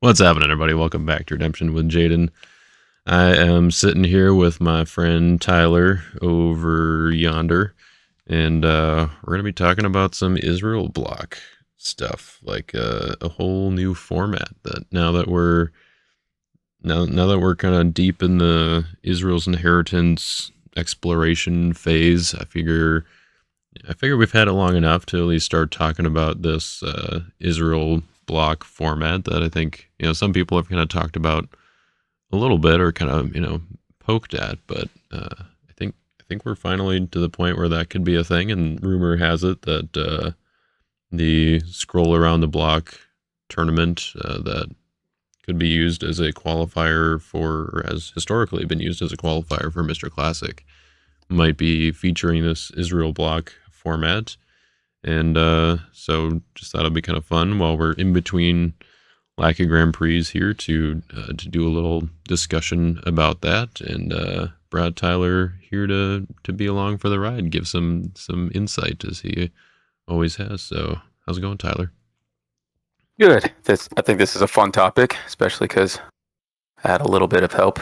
What's happening, everybody? Welcome back to Redemption with Jaden. I am sitting here with my friend Tyler over yonder, and we're going to be talking about some Israel block stuff, like a whole new format. That now that we're kind of deep in the Israel's inheritance exploration phase, I figure we've had it long enough to at least start talking about this Israel block format that I think some people have kind of talked about a little bit or kind of poked at, but I think we're finally to the point where that could be a thing. And rumor has it that the scroll around the block tournament that could be used as a qualifier for, or has historically been used as a qualifier for Mr. Classic, might be featuring this Israel block format. And so just thought it'd be kind of fun while we're in between Lackey Grand Prix here to do a little discussion about that. And Brad Tyler here to be along for the ride, give some insight as he always has. So how's it going, Tyler? Good. I think this is a fun topic, especially because I had a little bit of help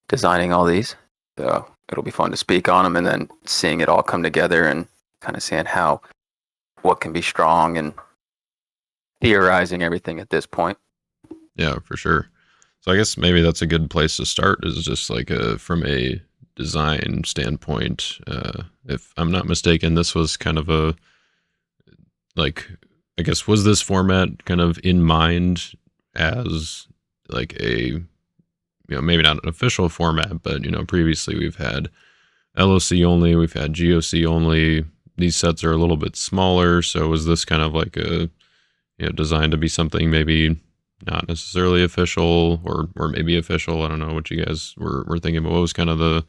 designing all these. So it'll be fun to speak on them and then seeing it all come together and kind of seeing what can be strong and theorizing everything at this point. Yeah, for sure. So I guess maybe that's a good place to start, is just like from a design standpoint. If I'm not mistaken, this was kind of I guess, was this format kind of in mind as like a, maybe not an official format, but, previously we've had LOC only, we've had GOC only. These sets are a little bit smaller. So was this kind of like designed to be something maybe not necessarily official or maybe official? I don't know what you guys were thinking, but what was kind of the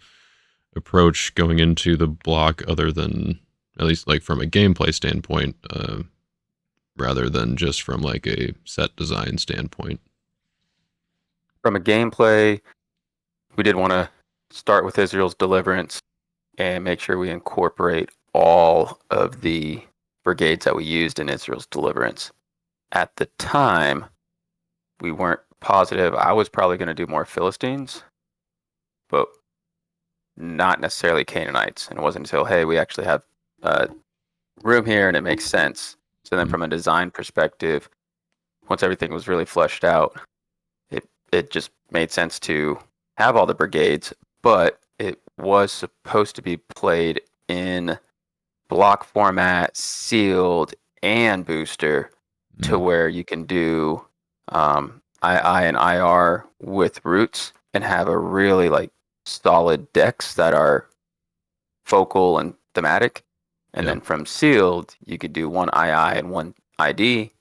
approach going into the block, other than at least like from a gameplay standpoint, rather than just from like a set design standpoint? From a gameplay, we did want to start with Israel's Deliverance and make sure we incorporate all of the brigades that we used in Israel's Deliverance. At the time, we weren't positive. I was probably going to do more Philistines, but not necessarily Canaanites. And it wasn't until, hey, we actually have room here and it makes sense. So then from a design perspective, once everything was really fleshed out, it just made sense to have all the brigades, but it was supposed to be played in block format, sealed, and booster, to where you can do II and IR with roots and have a really like solid decks that are focal and thematic. And then from sealed, you could do one II and one ID,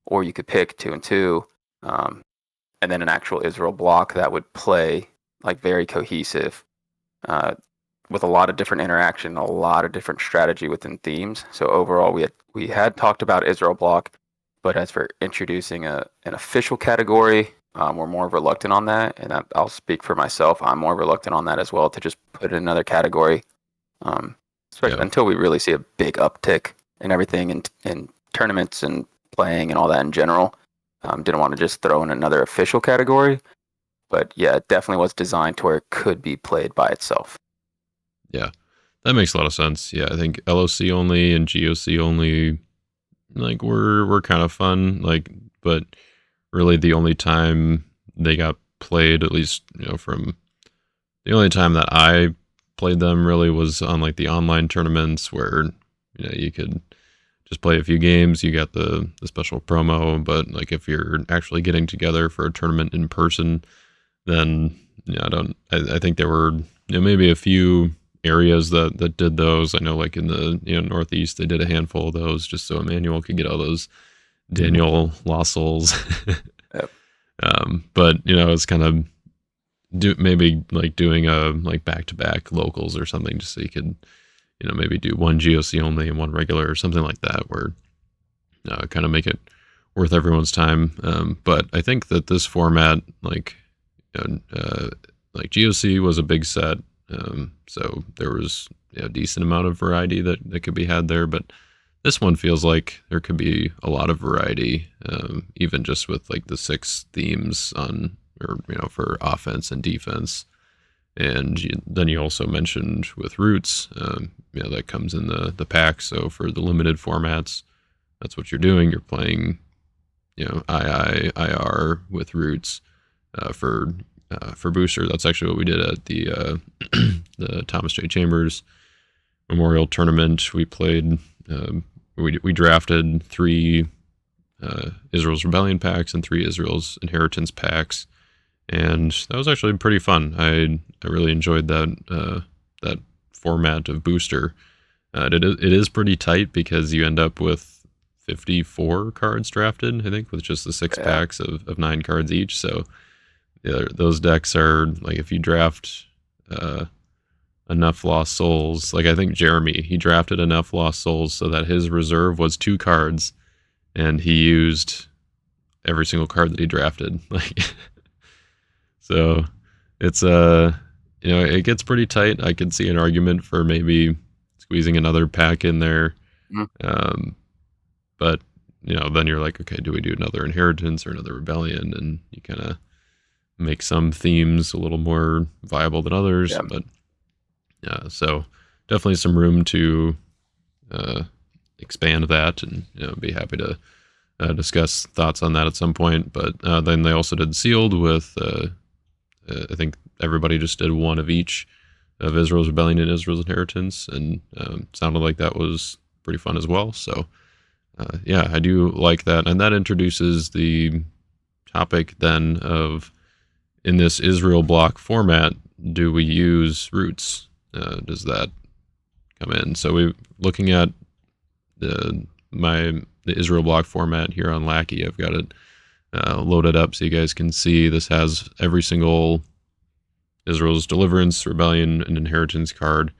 or you could pick 2 and 2, and then an actual Israel block that would play like very cohesive, with a lot of different interaction, a lot of different strategy within themes. So overall, we had talked about Israel block, but as for introducing an official category, we're more reluctant on that. And I'll speak for myself. I'm more reluctant on that as well, to just put in another category, especially until we really see a big uptick in everything in tournaments and playing and all that in general. Didn't want to just throw in another official category. But yeah, it definitely was designed to where it could be played by itself. Yeah, that makes a lot of sense. Yeah, I think LOC only and GOC only, like, were kind of fun, like, but really the only time they got played, at least from the only time that I played them, really was on like the online tournaments where you could just play a few games, you got the special promo. But like if you're actually getting together for a tournament in person, then I think there were maybe a few areas that did those. I know like in the Northeast they did a handful of those, just so Emmanuel could get all those Daniel Lossels. Yep. But it's kind of maybe like doing a like back-to-back locals or something, just so you could maybe do one GOC only and one regular or something like that, where kind of make it worth everyone's time. But I think that this format, like GOC was a big set, so there was a decent amount of variety that could be had there. But This one feels like there could be a lot of variety, even just with like the 6 themes on, or for offense and defense. And then you also mentioned with roots, that comes in the pack. So for the limited formats, that's what you're doing. You're playing, IR with roots for booster. That's actually what we did at the the Thomas J. Chambers Memorial Tournament. We played. We drafted 3 Israel's Rebellion packs and 3 Israel's Inheritance packs, and that was actually pretty fun. I really enjoyed that format of booster. It is pretty tight because you end up with 54 cards drafted, I think, with just the 6 Yeah. packs of 9 cards each. So yeah, those decks are like, if you draft enough Lost Souls, like I think Jeremy, he drafted enough Lost Souls so that his reserve was 2 cards, and he used every single card that he drafted. Like, so it's it gets pretty tight. I could see an argument for maybe squeezing another pack in there, Mhm. but then you're like, okay, do we do another Inheritance or another Rebellion? And you kind of make some themes a little more viable than others. Yeah. But yeah, so definitely some room to expand that, and be happy to discuss thoughts on that at some point. But then they also did sealed with I think everybody just did one of each of Israel's Rebellion and Israel's Inheritance, and sounded like that was pretty fun as well. So yeah, I do like that, and that introduces the topic then of, in this Israel block format, do we use roots? Does that come in? So we're looking at the Israel block format here on Lackey. I've got it loaded up so you guys can see. This has every single Israel's Deliverance, Rebellion, and Inheritance card.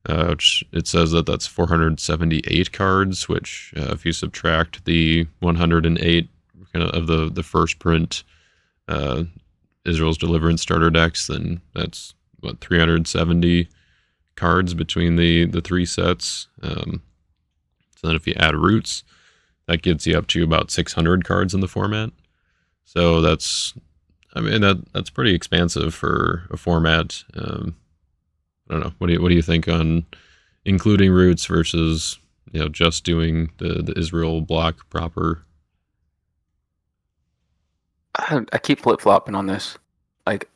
Which it says that that's 478 cards, which if you subtract the 108 kind of the first print Israel's Deliverance starter decks, then that's what, 370 cards between the 3 sets. So then if you add roots, that gets you up to about 600 cards in the format. So that's pretty expansive for a format. I don't know. What do you think on including roots versus just doing the Israel block proper? I keep flip flopping on this. Like,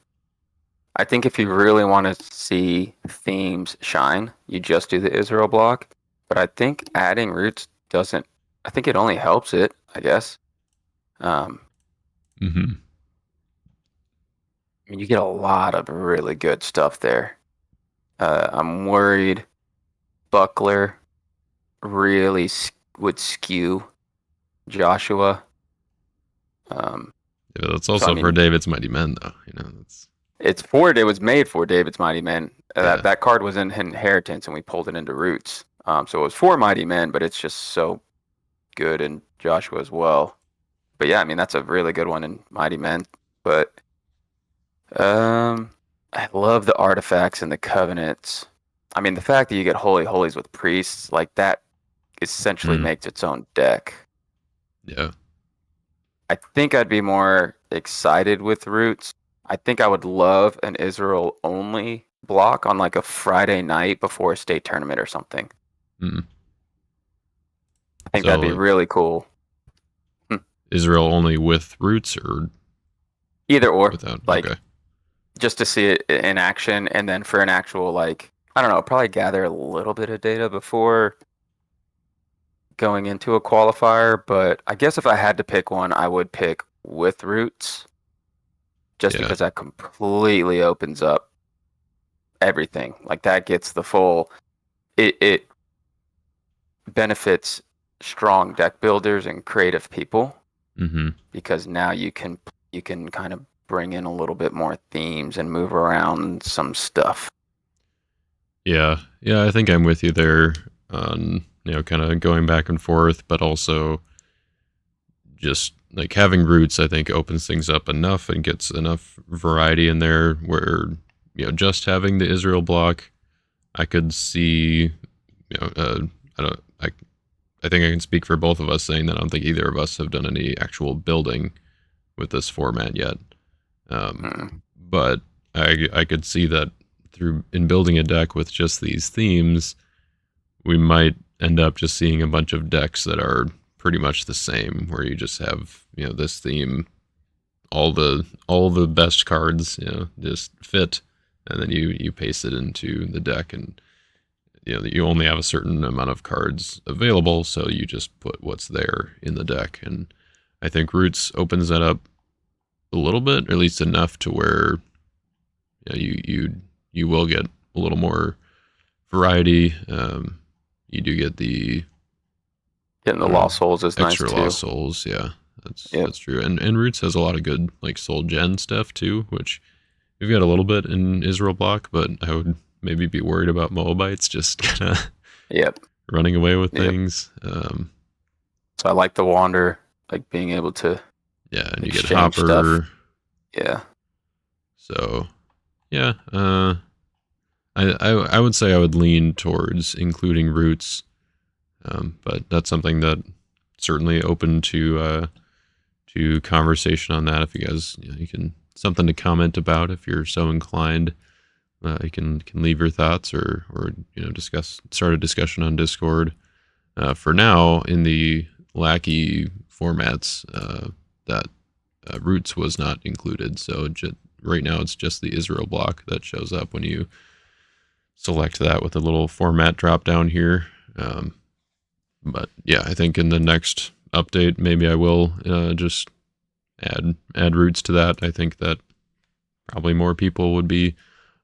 I think if you really want to see themes shine, you just do the Israel block. But I think adding roots doesn't. I think it only helps it, I guess. Mm-hmm. I mean, you get a lot of really good stuff there. I'm worried Buckler really would skew Joshua. Yeah, that's also for David's Mighty Men, though. It was made for David's Mighty Men. Yeah. That card was in Inheritance, and we pulled it into Roots. So it was for Mighty Men, but it's just so good in Joshua as well. But yeah, I mean, that's a really good one in Mighty Men. But I love the artifacts and the covenants. I mean, the fact that you get Holy Holies with priests, like that essentially makes its own deck. Yeah. I think I'd be more excited with Roots. I think I would love an Israel only block on like a Friday night before a state tournament or something. Mm. I think that'd be really cool. Israel only with roots, or either or, without? Like, okay. Just to see it in action, and then for an actual, like, I don't know, probably gather a little bit of data before going into a qualifier. But I guess if I had to pick one, I would pick with roots, just because that completely opens up everything. Like, that gets the full. It benefits strong deck builders and creative people, because now you can kind of bring in a little bit more themes and move around some stuff. Yeah, I think I'm with you there on kind of going back and forth, but also just like having roots, I think opens things up enough and gets enough variety in there where just having the Israel block, I could see I I think I can speak for both of us saying that I don't think either of us have done any actual building with this format yet. But I could see that in building a deck with just these themes, we might end up just seeing a bunch of decks that are pretty much the same, where you just have, this theme, all the best cards, just fit, and then you paste it into the deck, and you only have a certain amount of cards available, so you just put what's there in the deck. And I think Roots opens that up a little bit, or at least enough to where you will get a little more variety. You do get the getting the Lost Souls is nice too. Extra Lost Souls, yeah, that's true. And Roots has a lot of good like Soul Gen stuff too, which we've got a little bit in Israel block, but I would maybe be worried about Moabites just kind of running away with things. So I like the Wander, like being able to and you get Hopper stuff. So I would say I would lean towards including Roots, but that's something that certainly open to conversation on that. If you guys you can something to comment about if you're so inclined. You can leave your thoughts or start a discussion on Discord. For now, in the Lackey formats, that Roots was not included. So right now, it's just the Israel block that shows up when you select that with a little format drop down here. But yeah, I think in the next update, maybe I will just add Roots to that. I think that probably more people would be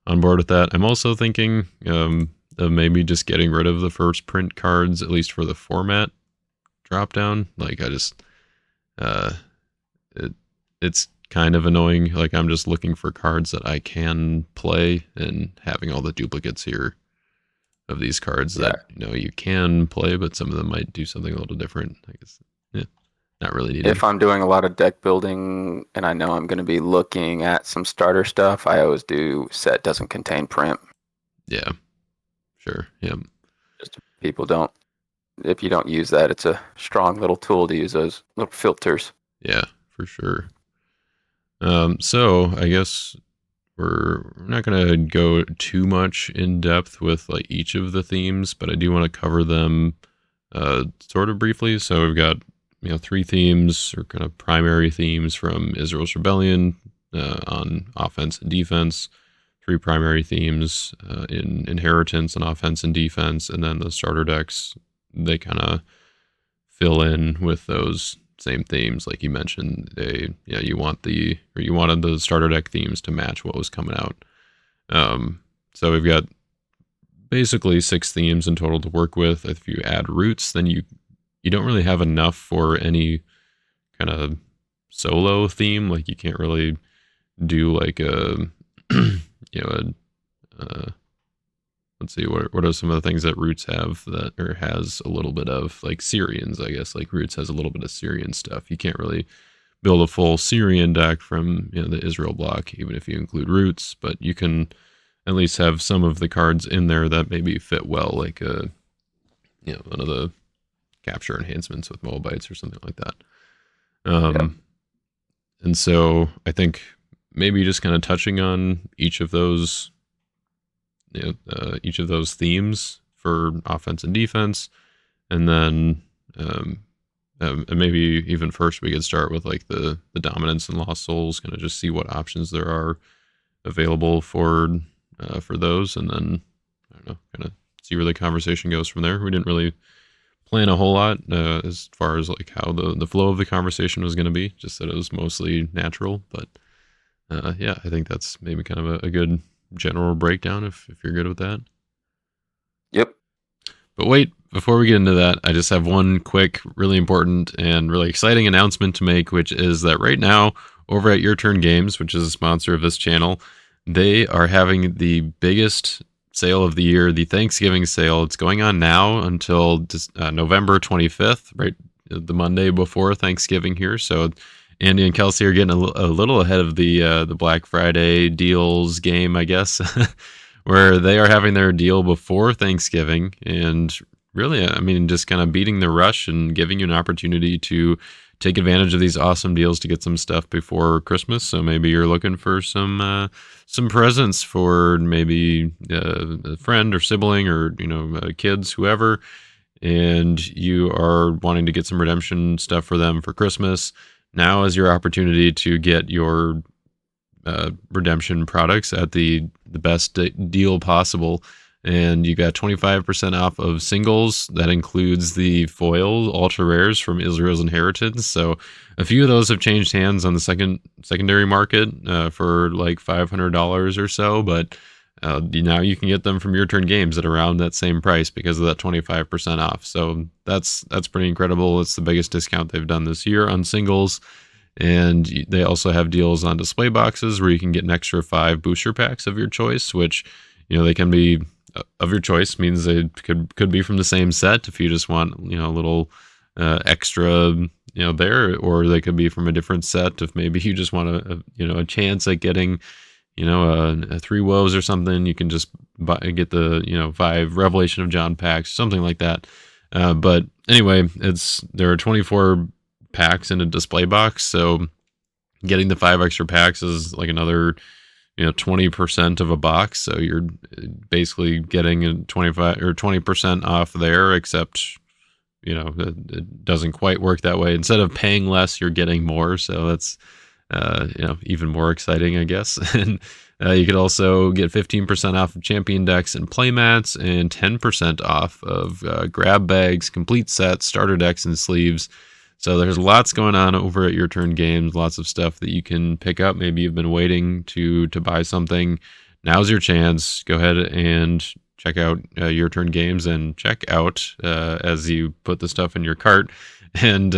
on board with that. I'm also thinking of maybe just getting rid of the first print cards, at least for the format drop down. Like I just, it's kind of annoying. Like I'm just looking for cards that I can play, and having all the duplicates here of these cards that you can play, but some of them might do something a little different. I guess, not really needed. If I'm doing a lot of deck building and I know I'm going to be looking at some starter stuff, I always do set doesn't contain print. Yeah, sure. Yeah. Just if you don't use that, it's a strong little tool to use those little filters. Yeah, for sure. So I guess we're not going to go too much in depth with like each of the themes, but I do want to cover them sort of briefly. So we've got 3 themes, or kind of primary themes, from Israel's Rebellion on offense and defense, 3 primary themes in Inheritance on offense and defense, and then the starter decks, they kind of fill in with those same themes. Like you mentioned, you wanted the starter deck themes to match what was coming out. So we've got basically 6 themes in total to work with. If you add Roots, then you don't really have enough for any kind of solo theme. Like you can't really do like let's see, what are some of the things that Roots have that, or has a little bit of, like Syrians, I guess. Like Roots has a little bit of Syrian stuff. You can't really build a full Syrian deck from the Israel block, even if you include Roots, but you can at least have some of the cards in there that maybe fit well, like one of the capture enhancements with Moabites or something like that. And so I think maybe just kind of touching on each of those themes for offense and defense, and then and maybe even first we could start with like the dominance and Lost Souls, kind of just see what options there are available for those, and then I don't know, kind of see where the conversation goes from there. We didn't really plan a whole lot as far as like how the flow of the conversation was going to be, just that it was mostly natural. But I think that's maybe kind of a good general breakdown if you're good with that. Yep. But wait, before we get into that, I just have one quick, really important and really exciting announcement to make, which is that right now over at Your Turn Games, which is a sponsor of this channel, they are having the biggest sale of the year, the Thanksgiving sale. It's going on now until November 25th, right, the Monday before Thanksgiving here. So Andy and Kelsey are getting a little ahead of the Black Friday deals game, I guess, where they are having their deal before Thanksgiving. And really, I mean, just kind of beating the rush and giving you an opportunity to take advantage of these awesome deals to get some stuff before Christmas. So maybe you're looking for some presents for maybe a friend or sibling or kids, whoever, and you are wanting to get some redemption stuff for them for Christmas. Now is your opportunity to get your redemption products at the best deal possible. And you got 25% off of singles. That includes the foil ultra rares from Israel's Inheritance. So a few of those have changed hands on the secondary market for like $500 or so, but now you can get them from Your Turn Games at around that same price because of that 25% off. So that's pretty incredible. It's the biggest discount they've done this year on singles. And they also have deals on display boxes where you can get an extra 5 booster packs of your choice, which they can be of your choice, means they could be from the same set if you just want a little extra there, or they could be from a different set if maybe you just want a chance at getting a 3 woes or something. You can just get the 5 Revelation of John packs, something like that. But anyway, there are 24 packs in a display box, so getting the 5 extra packs is like another 20% of a box, so you're basically getting a 25 or 20% off there, except it doesn't quite work that way. Instead of paying less, you're getting more, so that's even more exciting, I guess. And you could also get 15% off of champion decks and playmats, and 10% off of grab bags, complete sets, starter decks, and sleeves. So there's lots going on over at Your Turn Games, lots of stuff that you can pick up. Maybe you've been waiting to buy something. Now's your chance. Go ahead and check out Your Turn Games and check out as you put the stuff in your cart. And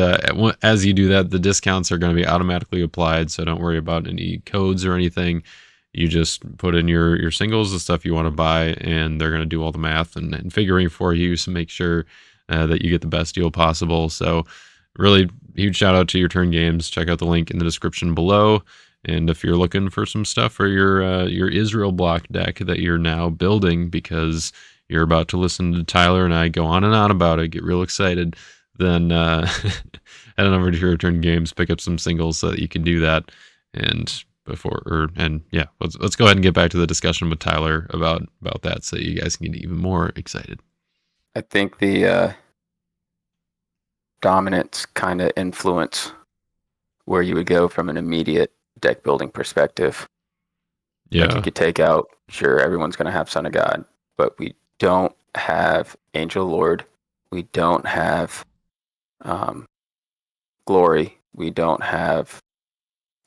as you do that, the discounts are going to be automatically applied, so don't worry about any codes or anything. You just put in your singles, the stuff you want to buy, and they're going to do all the math and figuring for you to make sure that you get the best deal possible. So really huge shout out to Your Turn Games. Check out the link in the description below. And if you're looking for some stuff for your Israel block deck that you're now building because you're about to listen to Tyler and I go on and on about it, get real excited, then head on over to Your Turn Games, pick up some singles so that you can do that. And let's go ahead and get back to the discussion with Tyler about that, so you guys can get even more excited. I think the dominance kind of influence where you would go from an immediate deck building perspective. Yeah. Like you could take out, sure, everyone's going to have Son of God, but we don't have Angel Lord. We don't have Glory. We don't have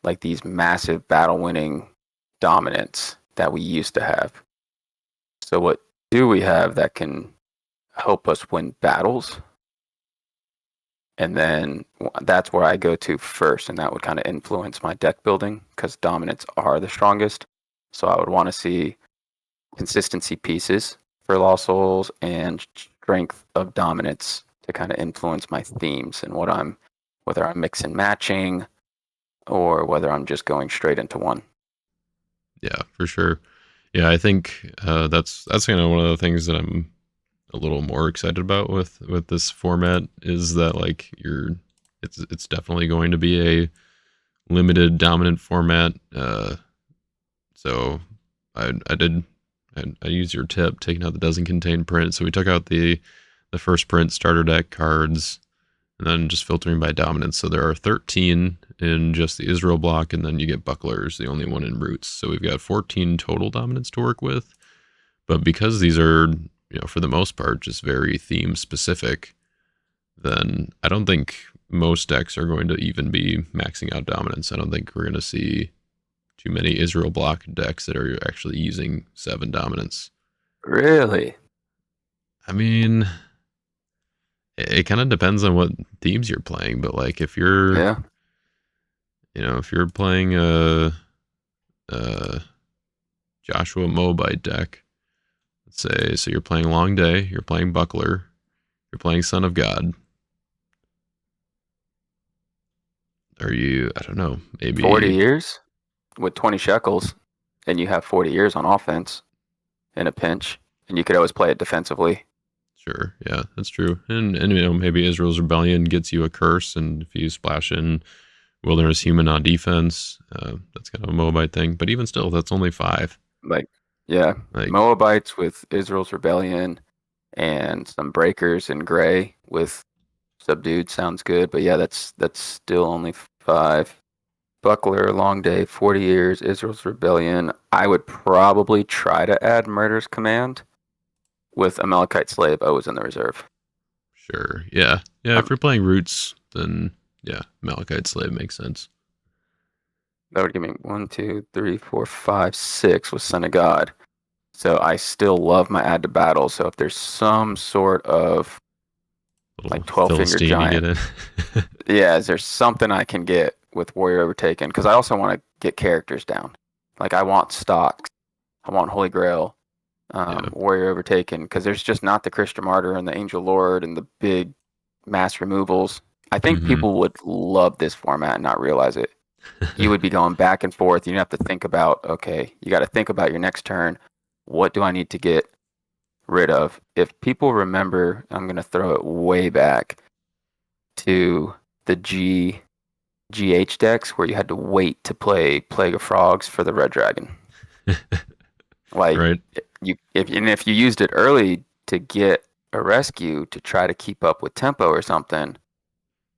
like these massive battle winning dominance that we used to have. So what do we have that can help us win battles? And then that's where I go to first, and that would kind of influence my deck building because dominants are the strongest. So I would want to see consistency pieces for Lost Souls and strength of dominance to kind of influence my themes and whether I'm mix and matching or whether I'm just going straight into one. Yeah, for sure. Yeah, I think that's kind of one of the things that I'm a little more excited about with this format is that like it's definitely going to be a limited dominant format. So I used your tip, taking out the doesn't contain print. So we took out the first print starter deck cards, and then just filtering by dominance. So there are 13 in just the Israel block, and then you get Bucklers, the only one in Roots. So we've got 14 total dominance to work with. But because these are, for the most part, just very theme specific, then I don't think most decks are going to even be maxing out dominance. I don't think we're going to see too many Israel block decks that are actually using 7 dominance. Really? I mean, it kind of depends on what themes you're playing, but like if you're, if you're playing a Joshua Moabite deck, let's say, so you're playing Long Day, you're playing Buckler, you're playing Son of God. Are you, I don't know, maybe 40 years with 20 shekels, and you have 40 years on offense in a pinch, and you could always play it defensively. Sure. Yeah, that's true. And maybe Israel's rebellion gets you a curse, and if you splash in wilderness human on defense, that's kind of a Moabite thing. But even still, that's only five. Like, yeah, Like, Moabites with Israel's rebellion and some breakers in gray with subdued sounds good. But yeah, that's still only five. Buckler, Long Day, 40 Years, Israel's Rebellion. I would probably try to add Murder's Command with Amalekite Slave. I was in the reserve. sure. Yeah. Yeah. If Um, you're playing roots, then yeah, Malachite Slave makes sense. that would give me 1, 2, 3, 4, 5, 6 with Son of God. So I still love my add to battle. So if there's some sort of Little like 12 finger Philistine to get giant, in. yeah, is there something I can get with Warrior Overtaken? Because I also want to get characters down. Like I want stocks, I want Holy Grail, Yeah. Warrior Overtaken, because there's just not the Christian Martyr and the Angel Lord and the big mass removals. I think Hmm. people would love this format and not realize it. You would be going back and forth. You have to think about, okay, you got to think about your next turn. What do I need to get rid of? If people remember, I'm going to throw it way back to the GH decks where you had to wait to play Plague of Frogs for the Red Dragon. Like Right. if you used it early to get a rescue to try to keep up with tempo or something,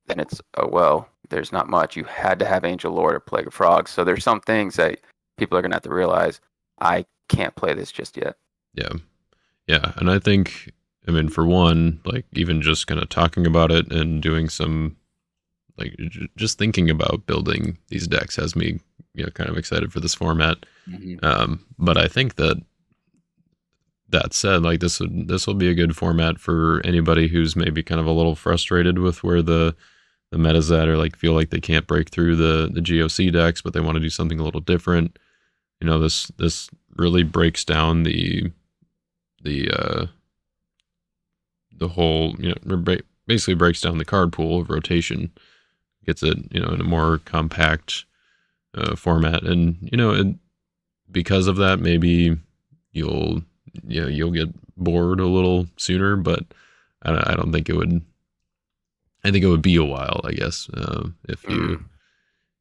then it's oh well, there's not much. You had to have Angel Lord or Plague of Frogs. So there's some things that people are gonna have to realize I can't play this just yet. Yeah. Yeah. And I think, I mean, for one, like even just kind of talking about it and doing some, like, just thinking about building these decks has me, kind of excited for this format. Mm-hmm. But I think that said, like this will be a good format for anybody who's maybe kind of a little frustrated with where the meta's at, or like feel like they can't break through the GOC decks, but they want to do something a little different. This really breaks down the the whole, basically breaks down the card pool of rotation, gets it, in a more compact format, and because of that, maybe you'll you'll get bored a little sooner, but I don't think it would. I think it would be a while, I guess, Mm.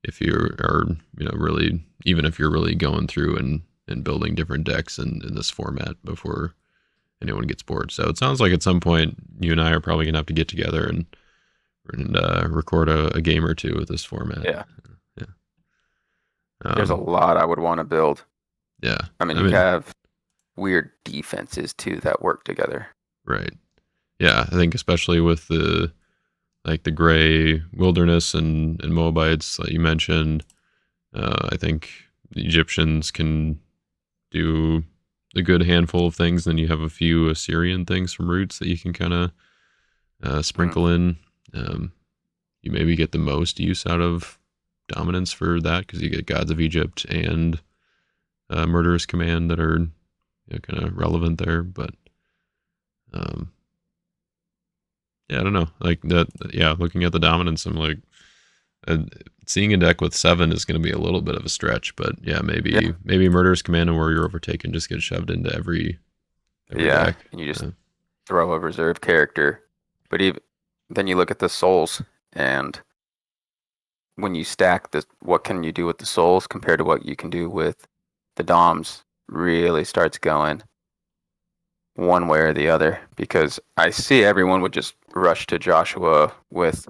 if you are, really, even if you're really going through and building different decks in this format before anyone gets bored. So it sounds like at some point you and I are probably gonna have to get together and record a game or two with this format. Yeah, Yeah. there's a Um, lot I would want to build. yeah. I mean, I you mean, have weird defenses too that work together. right. Yeah. I think especially with the gray wilderness and Moabites that you mentioned, I think the Egyptians can do a good handful of things. Then you have a few Assyrian things from roots that you can kind of Mm. sprinkle in. Um, you maybe get the most use out of dominance for that because you get gods of Egypt and murderous command that are kind of relevant there. But um, yeah, I don't know. Like that. Yeah, looking at the dominance, I'm like, uh, seeing a deck with seven is going to be a little bit of a stretch. But yeah, Yeah, maybe murderous command and warrior overtaken just get shoved into every yeah, deck. and you just Uh, throw a reserve character. But even then, you look at the souls, and when you stack this, what can you do with the souls compared to what you can do with the DOMs? Really starts going one way or the other because I see everyone would just rush to Joshua with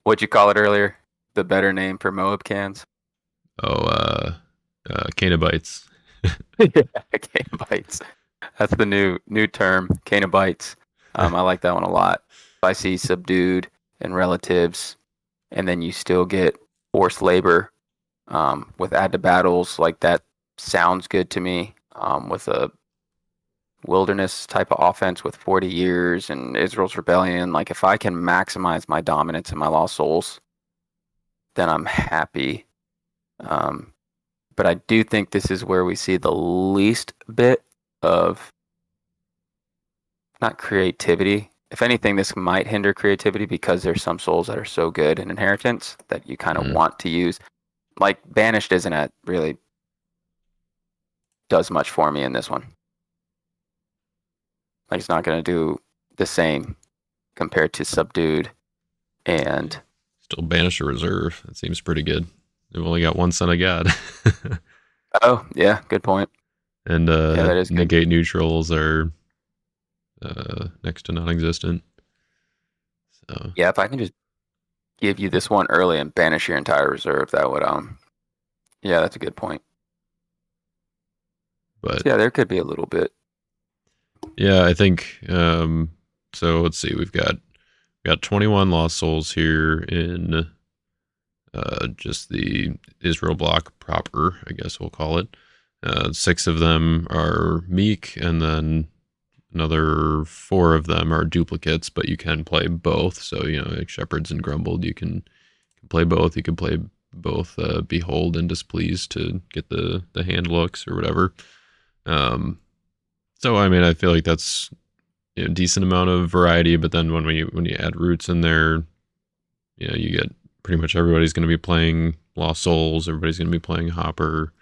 what'd you call it earlier? The better name for Moab cans? oh, Canabites. Yeah, Canabites. That's the new term, Canabites. I like that one a lot. If I see subdued and relatives, and then you still get forced labor with add to battles, like that sounds good to me. With a wilderness type of offense with 40 years and Israel's rebellion, like if I can maximize my dominance and my lost souls, then I'm happy. Um, but I do think this is where we see the least bit of not creativity. If anything, this might hinder creativity because there's some souls that are so good in inheritance that you kind of Mm, want to use. Like banished isn't a really does much for me in this one. Like it's not going to do the same compared to Subdued and Still banish a reserve. That seems pretty good. They've only got one son of God. oh yeah, good point. And Yeah, that is good. negate neutrals are next to non-existent. So, Yeah, if I can just give you this one early and banish your entire reserve, that would yeah, that's a good point. but So yeah, there could be a little bit. yeah, I think. So let's see. We got 21 lost souls here in just the Israel block proper, I guess we'll call it. Six of them are meek, and then another four of them are duplicates, but you can play both. So, like Shepherds and Grumbled, you can play both. You can play both Behold and Displeased to get the hand looks or whatever. So, I mean, I feel like that's a decent amount of variety, but then when you add roots in there, you get pretty much everybody's going to be playing Lost Souls. Everybody's going to be playing Hopper,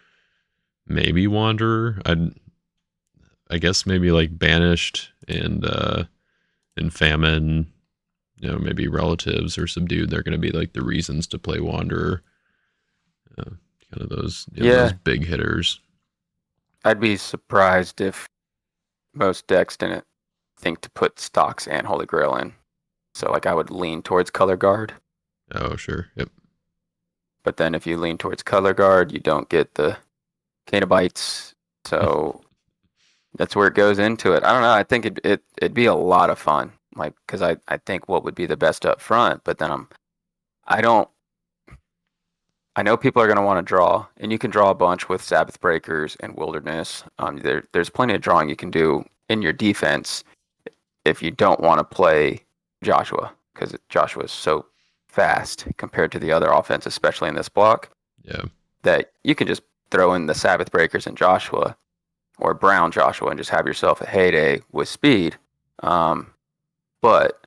maybe Wanderer. I guess maybe like Banished and Famine. Maybe Relatives or Subdued. They're going to be like the reasons to play Wanderer. Kind of those Yeah, big hitters. I'd be surprised if most decks didn't think to put stocks and Holy Grail in. So like I would lean towards Color Guard. Oh, sure. Yep. But then if you lean towards Color Guard, you don't get the Canobites. So that's where it goes into it. I don't know. I think it'd be a lot of fun. Like, because I think what would be the best up front, but then I don't, I know people are going to want to draw, and you can draw a bunch with Sabbath Breakers and Wilderness. There's plenty of drawing you can do in your defense if you don't want to play Joshua, because Joshua is so fast compared to the other offense, especially in this block, Yeah. that you can just throw in the Sabbath Breakers and Joshua or Brown Joshua and just have yourself a heyday with speed. But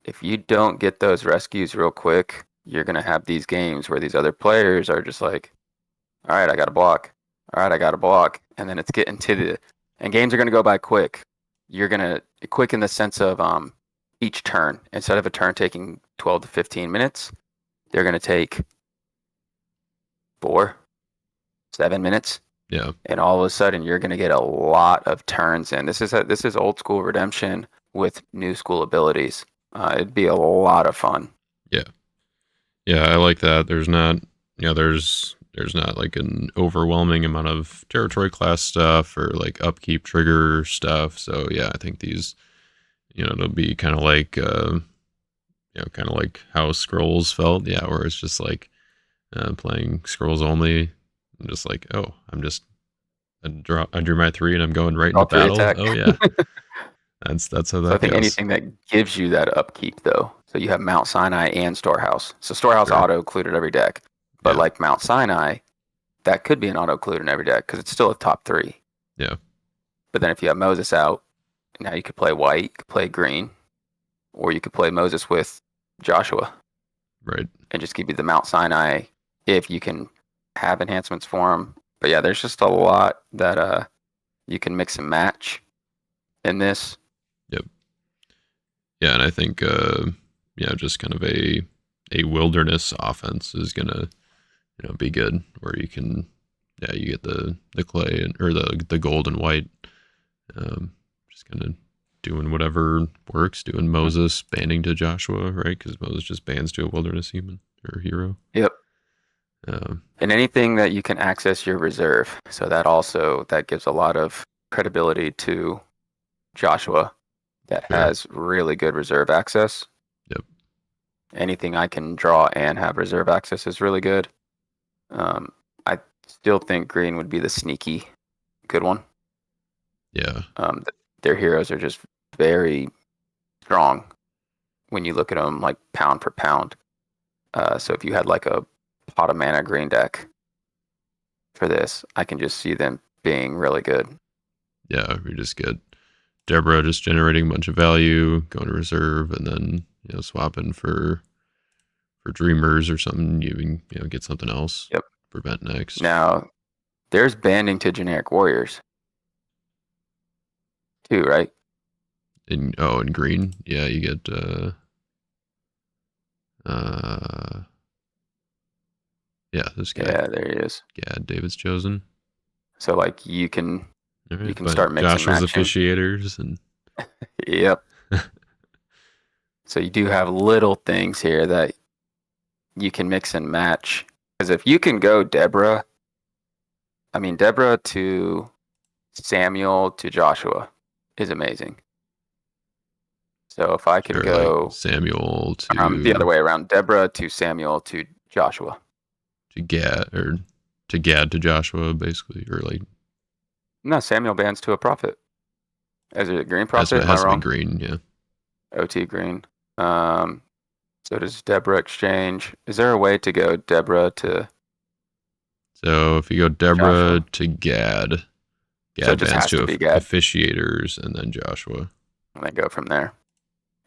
if you don't get those rescues real quick, you're going to have these games where these other players are just like, all right, I got to block. All right, I got to block. And then it's getting to and games are going to go by quick. You're going to, quick in the sense of each turn. Instead of a turn taking 12 to 15 minutes, they're going to take 4, 7 minutes. Yeah. And all of a sudden, you're going to get a lot of turns in. This is old school Redemption with new school abilities. It'd be a lot of fun. Yeah. Yeah, I like that. There's not like an overwhelming amount of territory class stuff or like upkeep trigger stuff. So yeah, I think these, it'll be kind of like how Scrolls felt. Yeah, where it's just like playing Scrolls only. I'm just like, oh, I drew my 3 and I'm going right All into three battle. attack. Oh yeah, that's how So I that think goes. anything that gives you that upkeep, though. So you have Mount Sinai and Storehouse. So Storehouse Sure. auto included every deck, but Yeah. like Mount Sinai, that could be an auto include in every deck because it's still a top 3. Yeah. But then if you have Moses out, now you could play white, you could play green, or you could play Moses with Joshua Right. and just give you the Mount Sinai if you can have enhancements for him. But yeah, there's just a lot that you can mix and match in this. Yep. Yeah, and I think just kind of a wilderness offense is gonna be good where you can you get the clay or the gold and white, just kind of doing whatever works, doing Moses banding to Joshua, right? Because Moses just bands to a wilderness human or hero. Yep. Um, And anything that you can access your reserve. So that gives a lot of credibility to Joshua that sure. has really good reserve access. Yep. Anything I can draw and have reserve access is really good. I still think green would be the sneaky good one. Yeah. Their heroes are just very strong when you look at them like pound for pound. So if you had like a pot of mana green deck for this, I can just see them being really good. Yeah. We just get Deborah just generating a bunch of value, going to reserve, and then swapping for dreamers or something. You can get something else. Yep. Prevent next. Now, there's banding to generic warriors too, right? In green, yeah, you get uh yeah, this guy. Yeah, there he is. Gad David's chosen. So like All you right, can but start mixing Joshua's matching. officiators and Yep. So you do have little things here that you can mix and match. Because if you can go Deborah to Samuel to Joshua is amazing. So if I can sure, like go Samuel the other way around, Deborah to Samuel to Joshua. to Gad or to Gad to Joshua, basically, or like No, Samuel bands to a prophet. Is it a green has prophet? Am I has to be wrong? green, yeah. OT green. Um, so does Deborah exchange? Is there a way to go Deborah to So if you go Deborah Joshua? to Gad, So it Gad just bands has to to be Gad, officiators, and then Joshua. and then go from there.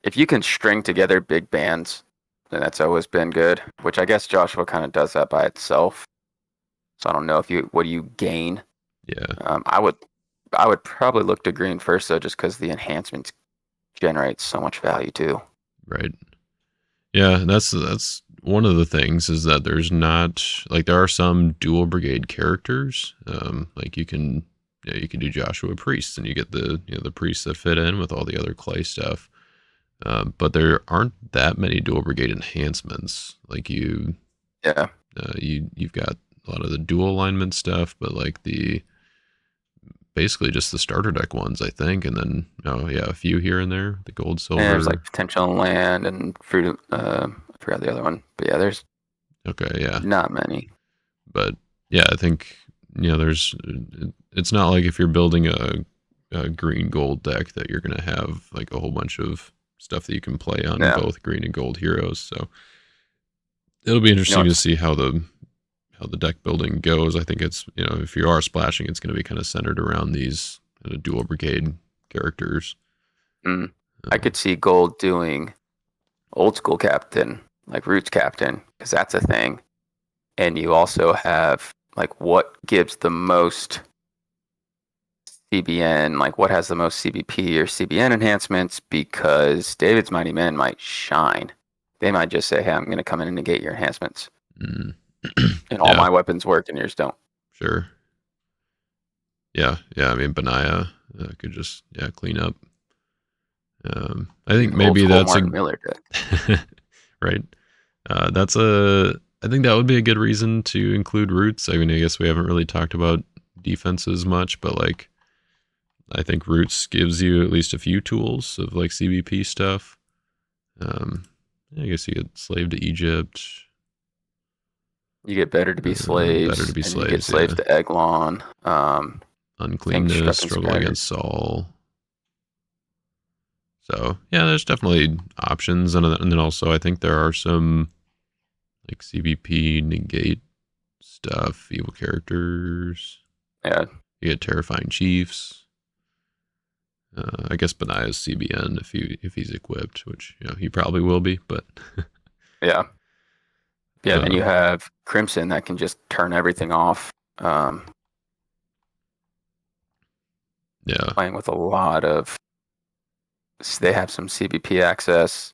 If you can string together big bands, then that's always been good. Which I guess Joshua kind of does that by itself. So I don't know if you what do you gain. Yeah, I would probably look to green first though, just because the enhancements generate so much value too. right. Yeah, that's one of the things is that there's not like there are some dual brigade characters. Like you can do Joshua priests and you get the priests that fit in with all the other clay stuff. But there aren't that many dual brigade enhancements. Like Yeah, you've got a lot of the dual alignment stuff, but like the basically just the starter deck ones, I think, and then oh yeah, a few here and there, the gold, and there's like silver. potential land and fruit. I forgot the other one, but yeah, there's Okay, yeah, not many. but yeah, I think there's it's not like if you're building a green gold deck that you're gonna have like a whole bunch of stuff that you can play on Yeah, both green and gold heroes. So it'll be you know interesting to it's see how the deck building goes. I think it's if you are splashing, it's going to be kind of centered around these dual brigade characters. mm, I Um, could see gold doing old school captain, like roots captain, because that's a thing. And you also have like what gives the most CBN, like what has the most CBP or CBN enhancements, because David's Mighty Men might shine. They might just say, hey, I'm going to come in and negate your enhancements. mm, And all yeah, my weapons work and yours don't. sure. Yeah. I mean, Benaya could just clean up. I Be think an old maybe school that's Martin Miller deck. right. That's a. I think that would be a good reason to include roots. I mean, I guess we haven't really talked about defenses much, but like I think roots gives you at least a few tools of like CBP stuff. Um, I guess you get slave to Egypt, You get better to be better to slaves, be and you get slaves. slaves Yeah, to Eglon. I think uncleanness, Struck and struggle Scattered. against Saul. So yeah, there's definitely options, and then also I think there are some like CBP negate stuff, evil characters. Yeah, You get terrifying chiefs. I guess Benaya's CBN if he's equipped, which he probably will be. But yeah, yeah. Then you um, have Crimson that can just turn everything off. yeah, Playing with a lot of. They have some CBP access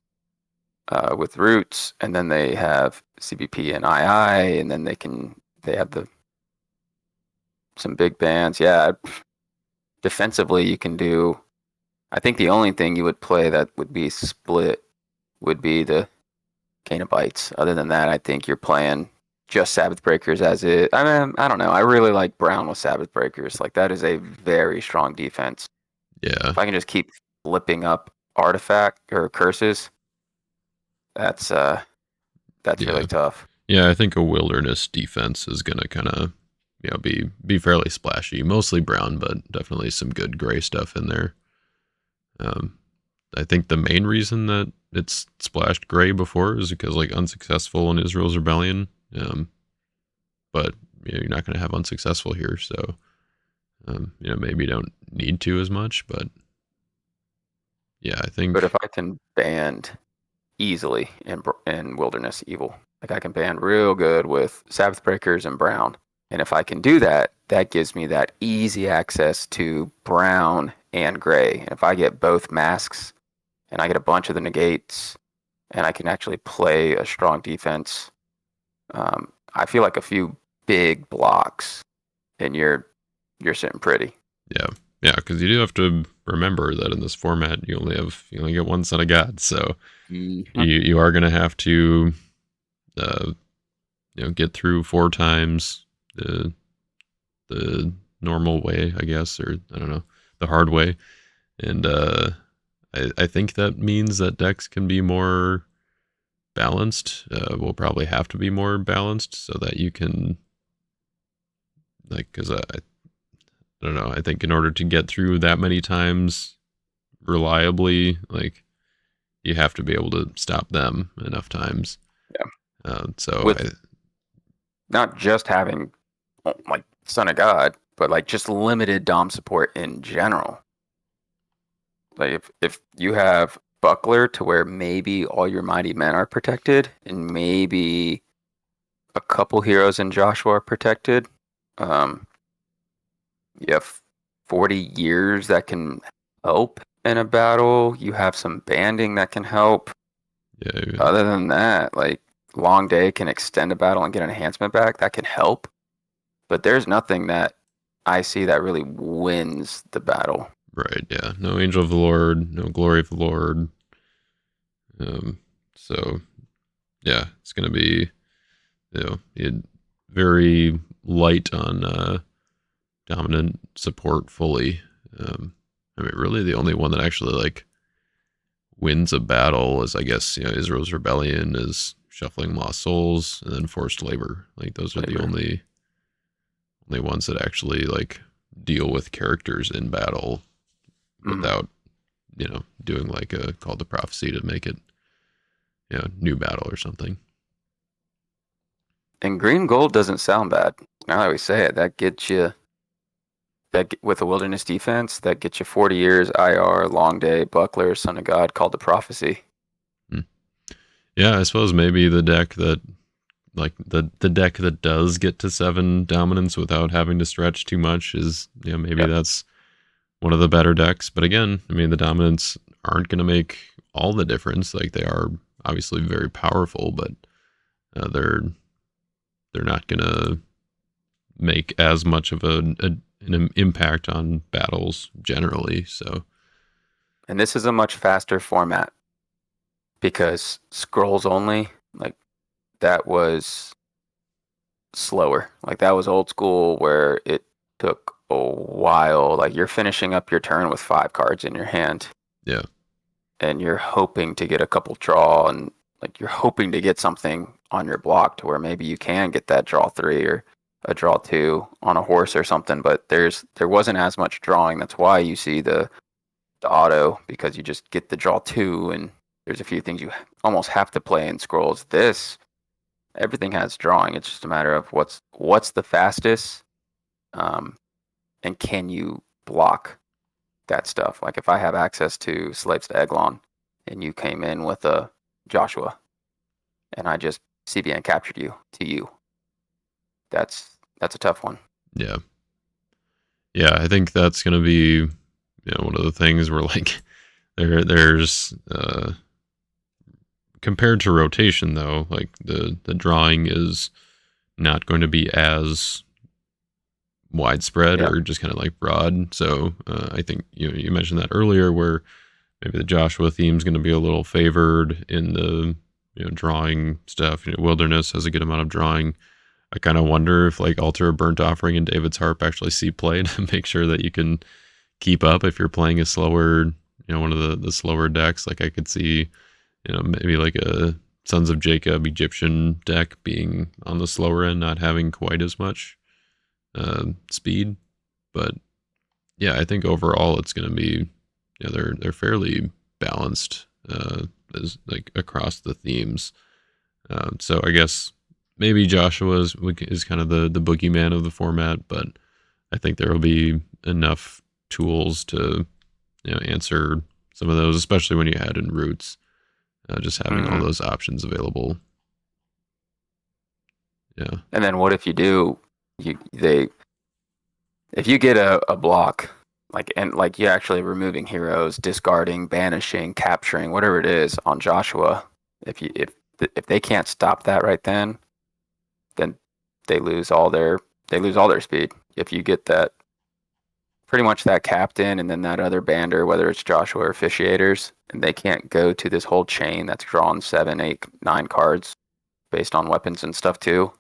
with roots, and then they have CBP and II, and then they have some big bands. Yeah, defensively you can do. I think the only thing you would play that would be split would be the Canabites. Other than that, I think you're playing just Sabbath Breakers as it. I mean, I don't know. I really like Brown with Sabbath Breakers. Like that is a very strong defense. yeah, If I can just keep flipping up artifact or curses, that's really yeah, tough. yeah. I think a wilderness defense is gonna kind of be fairly splashy, mostly brown, but definitely some good gray stuff in there. Um, I think the main reason that it's splashed gray before is because like unsuccessful in Israel's rebellion. But you're not going to have unsuccessful here, so maybe you don't need to as much. But yeah, I But think if I can band easily in Wilderness Evil, like I can band real good with Sabbath Breakers and Brown, and if I can do that, that gives me that easy access to Brown and gray. And if I get both masks and I get a bunch of the negates and I can actually play a strong defense, I feel like a few big blocks and you're sitting pretty. Yeah, yeah, because you do have to remember that in this format you only get one son of God, so Mhm. you are gonna have to uh, get through 4 times the the normal way, I guess, or I don't know, the hard way. And I think that means that decks can be more balanced. Will probably have to be more balanced so that you can, like, because I don't know. I think in order to get through that many times reliably, like, you have to be able to stop them enough times. Yeah. So With not just having like Son of God, but like just limited Dom support in general. Like if you have Buckler to where maybe all your mighty men are protected and maybe a couple heroes in Joshua are protected, um, you have 40 years that can help in a battle. You have some banding that can help. yeah, Other than that, like Long Day can extend a battle and get an enhancement back. That can help. But there's nothing that I see that really wins the battle. right, yeah. No Angel of the Lord, no Glory of the Lord. Um, so yeah, it's gonna be very light on dominant support fully. I mean, really, the only one that actually like wins a battle is, I guess, Israel's rebellion, is shuffling lost souls, and then forced labor. Like those are the Labor. only ones that actually like deal with characters in battle Mm. without doing like a call to prophecy to make it new battle or something. And green gold doesn't sound bad. Now that we say it, that gets you with a wilderness defense, that gets you 40 years, IR, Long Day, Buckler, Son of God, Called to Prophecy. Hmm. Yeah, I suppose maybe the deck that like the deck that does get to 7 dominance without having to stretch too much is, maybe Yep. that's one of the better decks. But again, I mean, the dominants aren't going to make all the difference. Like, they are obviously very powerful, but they're not going to make as much of an impact on battles generally. So And this is a much faster format because scrolls only, like that was slower. Like that was old school where it took a while. Like you're finishing up your turn with 5 cards in your hand yeah, and you're hoping to get a couple draw and like you're hoping to get something on your block to where maybe you can get that draw 3 or a draw 2 on a horse or something, but there wasn't as much drawing. That's why you see the auto, because you just get the draw 2 and there's a few things you almost have to play in scrolls. This everything has drawing. It's just a matter of what's the fastest, um, and can you block that stuff. Like if I have access to Slaves to Eglon, and you came in with a Joshua, and I just CBN captured you to you, that's a tough one. yeah, yeah. I think that's going to be one of the things where, like, there's compared to rotation, though, like the drawing is not going to be as widespread Yeah. or just kind of like broad. So I think you mentioned that earlier, where maybe the Joshua theme is going to be a little favored in the drawing stuff. Wilderness has a good amount of drawing. I kind of wonder if like Altar of Burnt Offering and David's Harp actually see play to make sure that you can keep up if you're playing a slower, one of the slower decks. Like, I could see, maybe like a Sons of Jacob Egyptian deck being on the slower end, not having quite as much speed. But yeah, I think overall it's going to be, they're fairly balanced, as like across the themes. So I guess maybe Joshua is kind of the boogeyman of the format, but I think there will be enough tools to answer some of those, especially when you add in roots. Just having all Hmm. those options available. Yeah, And then what if you do? You they if you get a block like you actually removing heroes, discarding, banishing, capturing, whatever it is on Joshua. If they can't stop that right then they lose all their speed. If you get that pretty much that captain and then that other bander, whether it's Joshua or officiators, and they can't go to this whole chain that's drawn 7, 8, 9 cards based on weapons and stuff too.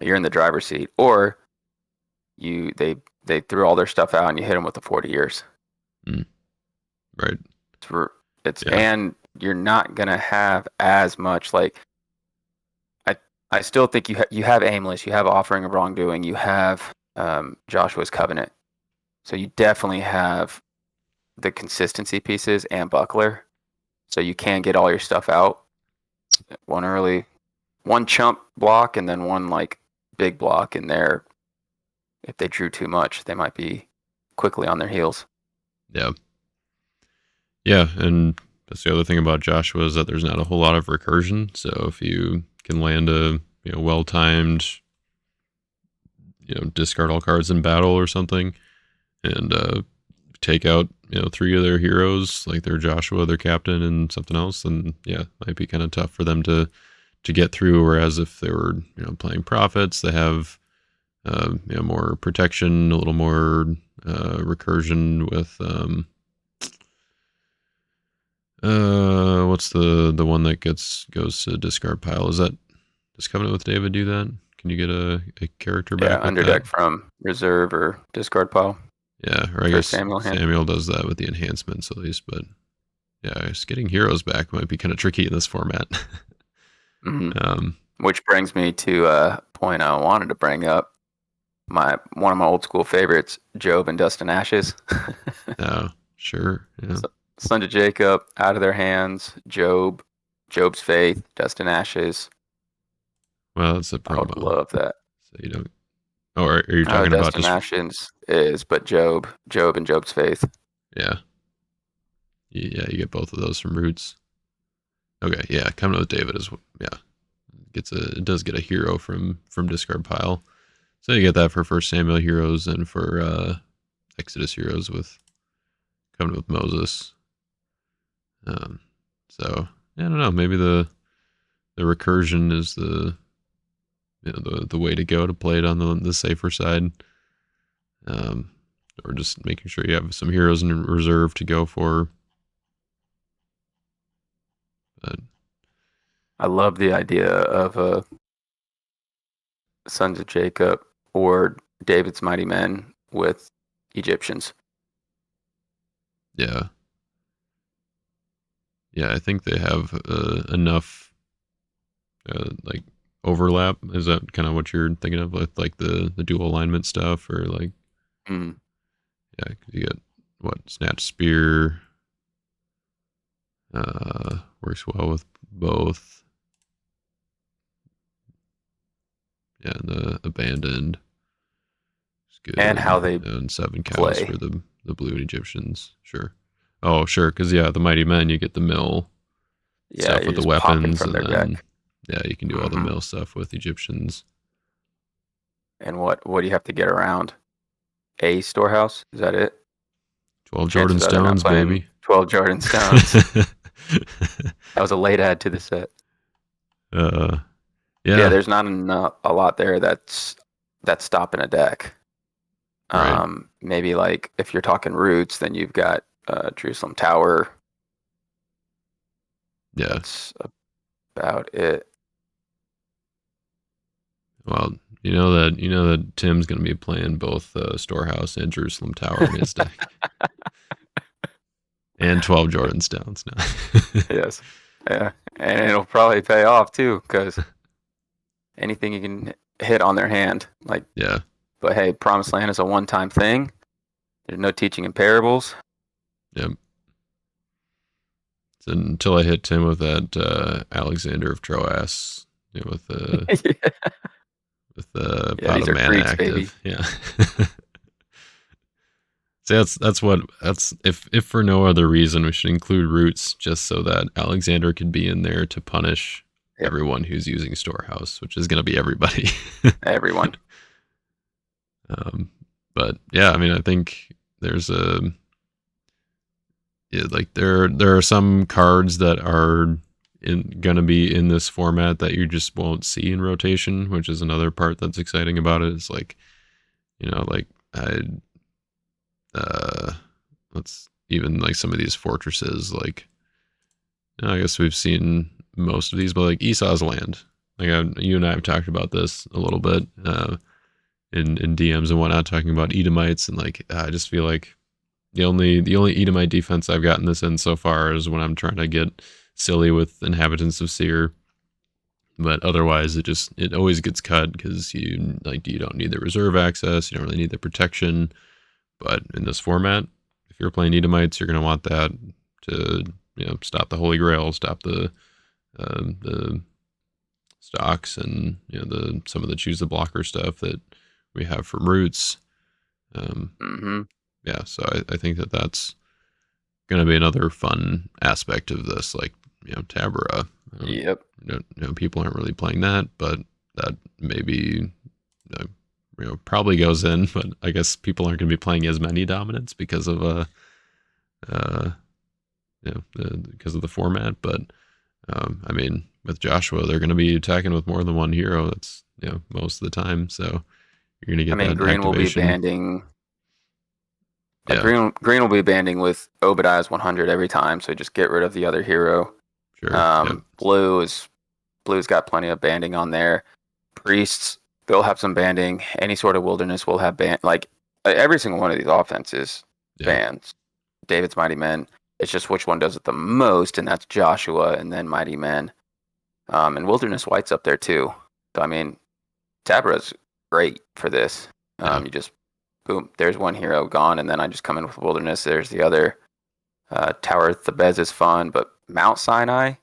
You're in the driver's seat, or they threw all their stuff out and you hit them with the 40 years. Right. And you're not gonna have as much like. I still think you have Aimless, you have Offering of Wrongdoing, you have Joshua's Covenant, so you definitely have the consistency pieces and Buckler, so you can get all your stuff out. One chump block and then one like big block in there. If they drew too much, they might be quickly on their heels. Yeah. Yeah, and that's the other thing about Joshua is that there's not a whole lot of recursion. So if you can land a well-timed, discard all cards in battle or something, and take out 3 of their heroes, like their Joshua, their captain, and something else, then might be kind of tough for them to get through. Whereas if they were playing Prophets, they have more protection, a little more recursion with what's the one that goes to discard pile? Does Covenant with David do that? Can you get a character back? Yeah, underdeck from reserve or discard pile. Yeah, or I guess Samuel does that with the enhancements at least, but I guess getting heroes back might be kind of tricky in this format. Mm-hmm. Which brings me to a point I wanted to bring up. One of my old school favorites, Job and Dust and Ashes. Oh, sure. Yeah. Son to Jacob, out of their hands. Job's Faith, Dust and Ashes. Well, that's a promo. I would love that. So you don't. Oh, are you talking about Dust and Ashes is, but Job and Job's Faith. Yeah. Yeah, you get both of those from Roots. Okay, yeah, Coming with David is it does get a hero from discard pile. So you get that for First Samuel heroes and for Exodus heroes with Coming with Moses. So I don't know. Maybe the recursion is the way to go to play it on the safer side, or just making sure you have some heroes in reserve to go for. But I love the idea of Sons of Jacob or David's Mighty Men with Egyptians. Yeah, I think they have enough like overlap. Is that kind of what you're thinking of with like the dual alignment stuff, or like? Mm. Yeah, because you get Snatch Spear. Works well with both. Yeah, and the Abandoned. It's good. And how they and 7 cows for the blue Egyptians. Sure. Oh, sure. Because the Mighty Men, you get the mill stuff with the weapons, and then you can do all the mill stuff with Egyptians. And what do you have to get around? A storehouse? Is that it? 12 Jordan Stones, baby. 12 Jordan Stones. That was a late add to the set. Yeah, there's not a lot there that's stopping a deck. Right. Maybe like if you're talking Roots, then you've got Jerusalem Tower. Yeah, that's about it. Well, you know that Tim's going to be playing both Storehouse and Jerusalem Tower in his deck. And 12 Jordan Stones now. Yes. Yeah. And it'll probably pay off too, because anything you can hit on their hand. Yeah. But hey, Promised Land is a one-time thing. There's no teaching in parables. Yep. So until I hit Tim with that Alexander of Troas, with the with the pot of mana active. Baby. Yeah. So that's if for no other reason, we should include Roots just so that Alexander could be in there to punish everyone who's using Storehouse, which is going to be everybody. Everyone. But yeah, I mean, I think there's a yeah, like there are some cards that are gonna be in this format that you just won't see in rotation, which is another part that's exciting about it. Is like like I uh let's even like some of these fortresses like I guess we've seen most of these, but like Esau's Land. Like you and I have talked about this a little bit in DMs and whatnot, talking about Edomites, and like I just feel like the only Edomite defense I've gotten this in so far is when I'm trying to get silly with inhabitants of Seer. But otherwise, it always gets cut because you don't need the reserve access, you don't really need the protection. But in this format, if you're playing Edomites, you're going to want that to stop the Holy Grail, stop the stocks, and the some of the choose the blocker stuff that we have from roots. Um, Mm-hmm. yeah, so I think that's going to be another fun aspect of this, like Tabora. Yep. People aren't really playing that, but that maybe uh, probably goes in. But I guess people aren't going to be playing as many dominants because of uh, because of the format. But I mean, with Joshua, they're going to be attacking with more than one hero. That's most of the time. So you're going to I get mean, that green will be activation. banding. Like Yeah, green will be banding with Obadiah's 100 every time, so just get rid of the other hero. sure. Yep. Blue's got plenty of banding on there. Priests, they'll have some banding. Any sort of wilderness will have band. Like every single one of these offenses Yeah. bans. David's Mighty Men. It's just which one does it the most, and that's Joshua, and then Mighty Men. And Wilderness White's up there too. So I mean, Tabora's great for this. Yeah. You just boom, there's one hero gone, and then I just come in with Wilderness. There's the other. Tower Thebes is fun, but Mount Sinai,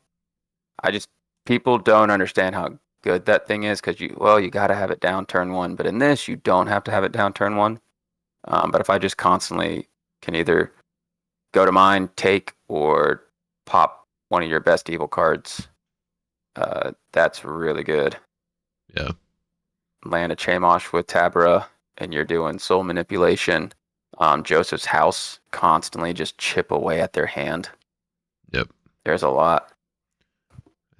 I just people don't understand how good that thing is because you got to have it down turn one, but in this you don't have to have it down turn one. But if I just constantly can either go to mine, take, or pop one of your best evil cards, that's really good. Yeah. Land a Chamosh with Tabra, and you're doing soul manipulation. Joseph's house constantly just chip away at their hand. Yep. There's a lot.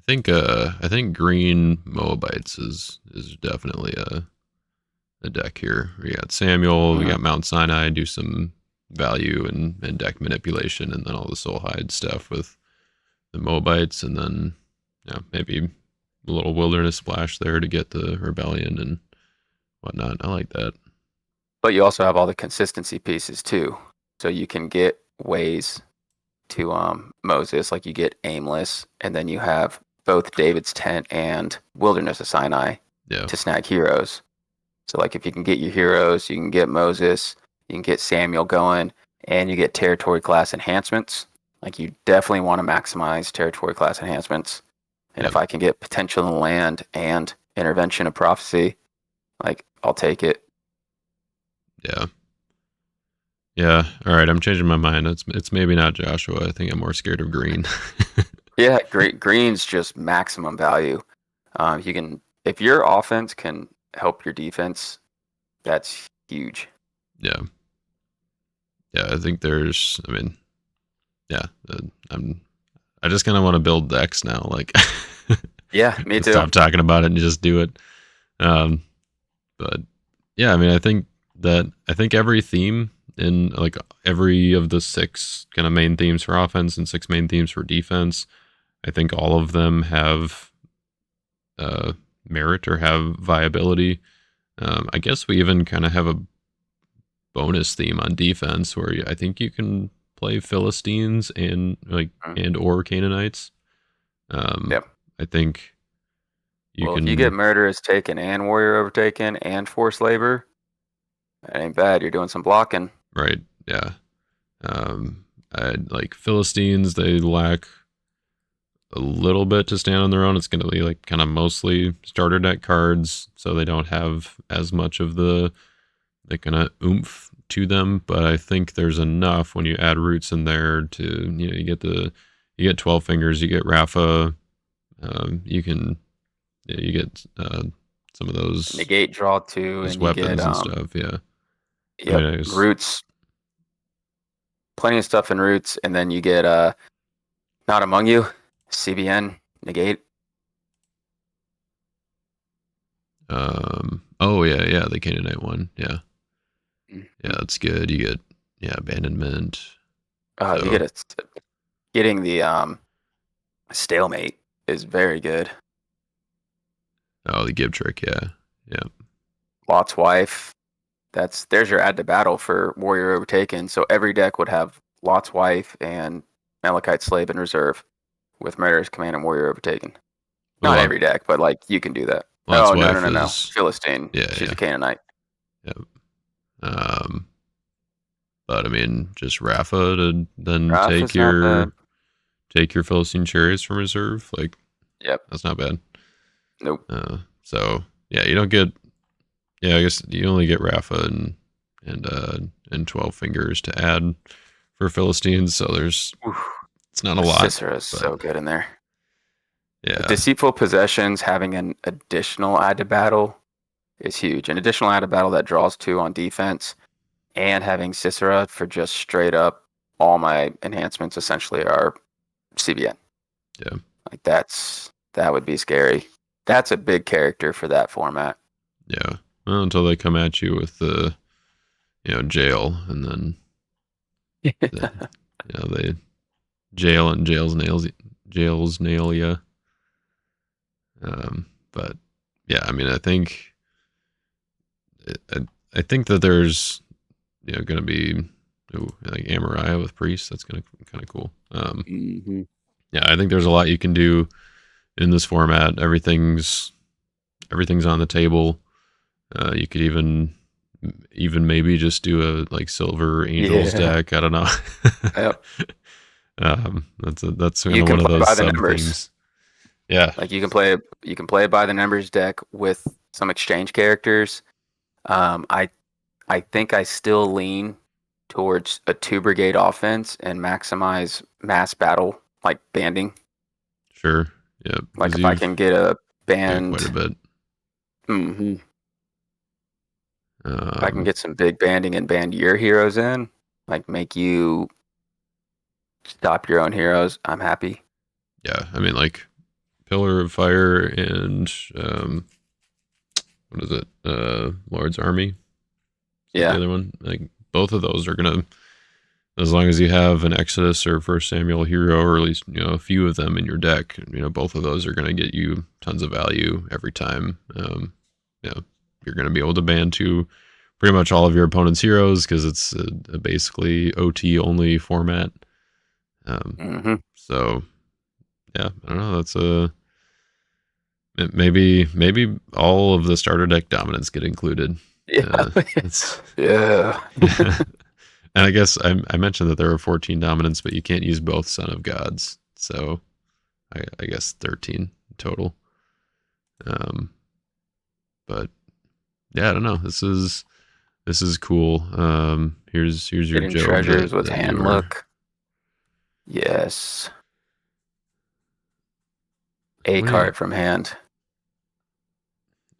I think green Moabites is definitely a deck here. We got Samuel, we Mm-hmm. got Mount Sinai, do some value and deck manipulation, and then all the soul hide stuff with the Moabites, and then maybe a little wilderness splash there to get the rebellion and whatnot. I like that. But you also have all the consistency pieces too. So you can get ways to Moses, like you get Aimless, and then you have both David's Tent and Wilderness of Sinai Yeah. to snag heroes. So like if you can get your heroes, you can get Moses, you can get Samuel going, and you get territory class enhancements. Like you definitely want to maximize territory class enhancements. And if I can get potential in land and intervention of prophecy, like I'll take it. Yeah. Yeah. All right. I'm changing my mind. It's maybe not Joshua. I think I'm more scared of green. Yeah, great. Green's just maximum value. You can if your offense can help your defense, that's huge. Yeah. Yeah. I think there's. I mean, yeah. I just kind of want to build decks now. Like, Yeah, me too. stop talking about it and just do it. Um, but yeah, I mean, I think every theme in like every of the six kind of main themes for offense and six main themes for defense, I think all of them have merit or have viability. I guess we even kind of have a bonus theme on defense where I think you can play Philistines and or Canaanites. Yep. I think you Well, if you get can. murderous taken and warrior overtaken and forced labor, that ain't bad. You're doing some blocking. Right. Yeah. I like Philistines. They lack a little bit to stand on their own. It's going to be like kind of mostly starter deck cards, so they don't have as much of the kind of oomph to them. But I think there's enough when you add roots in there to you get 12 fingers, you get Rafa, you get some of those Negate draw two, and you get weapons and stuff. Yeah. I mean, Yep. Roots, plenty of stuff in roots, and then you get Not Among You, CBN, negate. oh yeah, the Canaanite one. Yeah, Mhm. that's good. You get abandonment. You So get getting the stalemate is very good. the give trick. Yeah. Lot's Wife. There's your add to battle for Warrior Overtaken. So every deck would have Lot's Wife and Malachite Slave in reserve with Murderous Command and Warrior Overtaken. Well, Not every deck, but like you can do that. Lot's Oh no no wife no no! is Philistine. She's yeah. a Canaanite. Yeah. Um, but I mean, just Rafa to then Raph is not bad. take your Philistine chariots from reserve. Like Yep. that's not bad. Nope. So yeah, you don't get. Yeah, I guess you only get Rafa and 12 fingers to add for Philistines. So Oof. it's not a lot, Sisera's but so good in there. yeah, Deceitful Possessions having an additional add to battle is huge. An additional add to battle that draws 2 on defense, and having Sisera for just straight up all my enhancements essentially are CBN. yeah, Like that would be scary. That's a big character for that format. yeah. Well, until they come at you with the jail, and then they jails nail you. But yeah, I mean, I think that there's going to be like Amariah with priests. That's going to be kind of cool. Mm-hmm. Yeah, I think there's a lot you can do in this format. Everything's on the table. You could even maybe just do a like Silver Angels deck. I don't know. Yep. That's kind You of can one of play those by the sub numbers. things. Yeah, Like you can play by the numbers deck with some exchange characters. I think I still lean towards a 2 brigade offense and maximize mass battle like banding. sure. Yeah, Like because if I can get a quite a band, bit. if I can Um, get some big banding and band your heroes in, like make you stop your own heroes, I'm happy. yeah, I mean like Pillar of Fire and what is it? Lord's Army. Is that the Yeah. other one? Like both of those are gonna, as long as you have an Exodus or First Samuel hero, or at least a few of them in your deck, both of those are gonna get you tons of value every time. You're gonna be able to ban to pretty much all of your opponent's heroes because it's a basically OT only format. Mm-hmm. So yeah, I don't know. That's a maybe all of the starter deck dominants get included. Yeah. It's Yeah. and I guess I mentioned that there are 14 dominants, but you can't use both Son of Gods, so I guess 13 total. But yeah, I don't know. This is cool. Here's your Hidden Job treasures with that you hand were. look. Yes. A What do card from hand.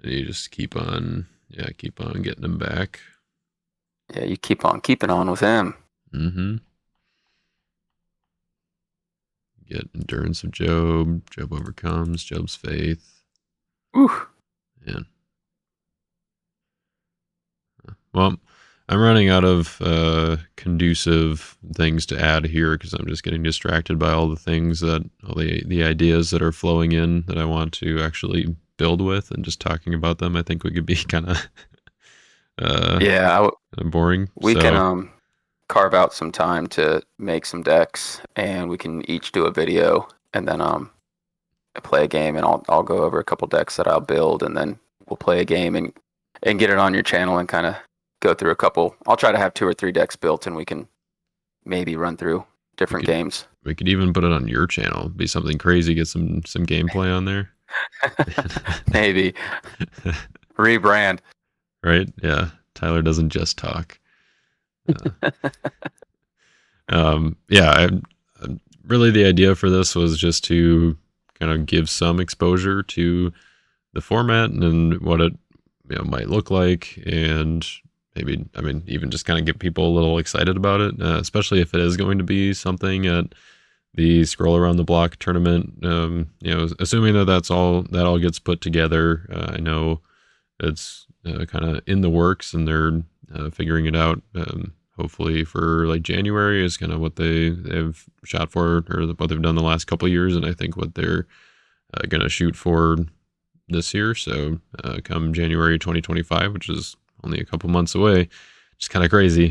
you just keep on getting them back. Yeah, you keep on keeping on with him. Mm-hmm. Get endurance of Job. Job overcomes. Job's faith. Ooh. Yeah. Well, I'm running out of conducive things to add here because I'm just getting distracted by all the ideas that are flowing in that I want to actually build with, and just talking about them. I think we could be kind of Yeah, boring. we can So carve out some time to make some decks, and we can each do a video, and then play a game, and I'll go over a couple decks that I'll build, and then we'll play a game and get it on your channel and kind of go through a couple. I'll try to have 2 or 3 decks built, and we can maybe run through we different could games. even put it on your channel. It'd be something crazy. Get some gameplay on there. Maybe rebrand. Right? Yeah. Tyler doesn't just talk. Yeah, really the idea for this was just to kind of give some exposure to the format and what it might look like, and maybe, I mean, even just kind of get people a little excited about it, especially if it is going to be something at the Scroll Around the Block tournament. Assuming that that all gets put together. I know it's kind of in the works and they're figuring it out. Hopefully for like January is kind of what they've shot for, or what they've done the last couple of years, and I think what they're going to shoot for this year. So come January 2025, which is only a couple months away, just kind of crazy.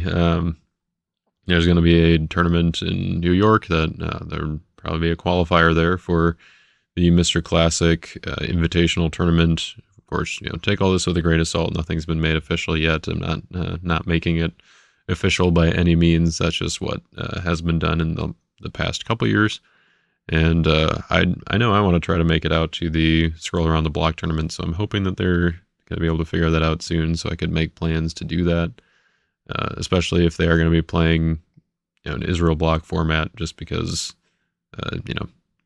There's going to be a tournament in New York that there'll probably be a qualifier there for the Mr. Classic Invitational Tournament. Of course, take all this with a grain of salt. Nothing's been made official yet. I'm not making it official by any means. That's just what has been done in the past couple years. And I know I want to try to make it out to the Scroll Around the Block tournament, so I'm hoping that they're going to be able to figure that out soon, so I could make plans to do that. Especially if they are going to be playing, an Israel block format, just because,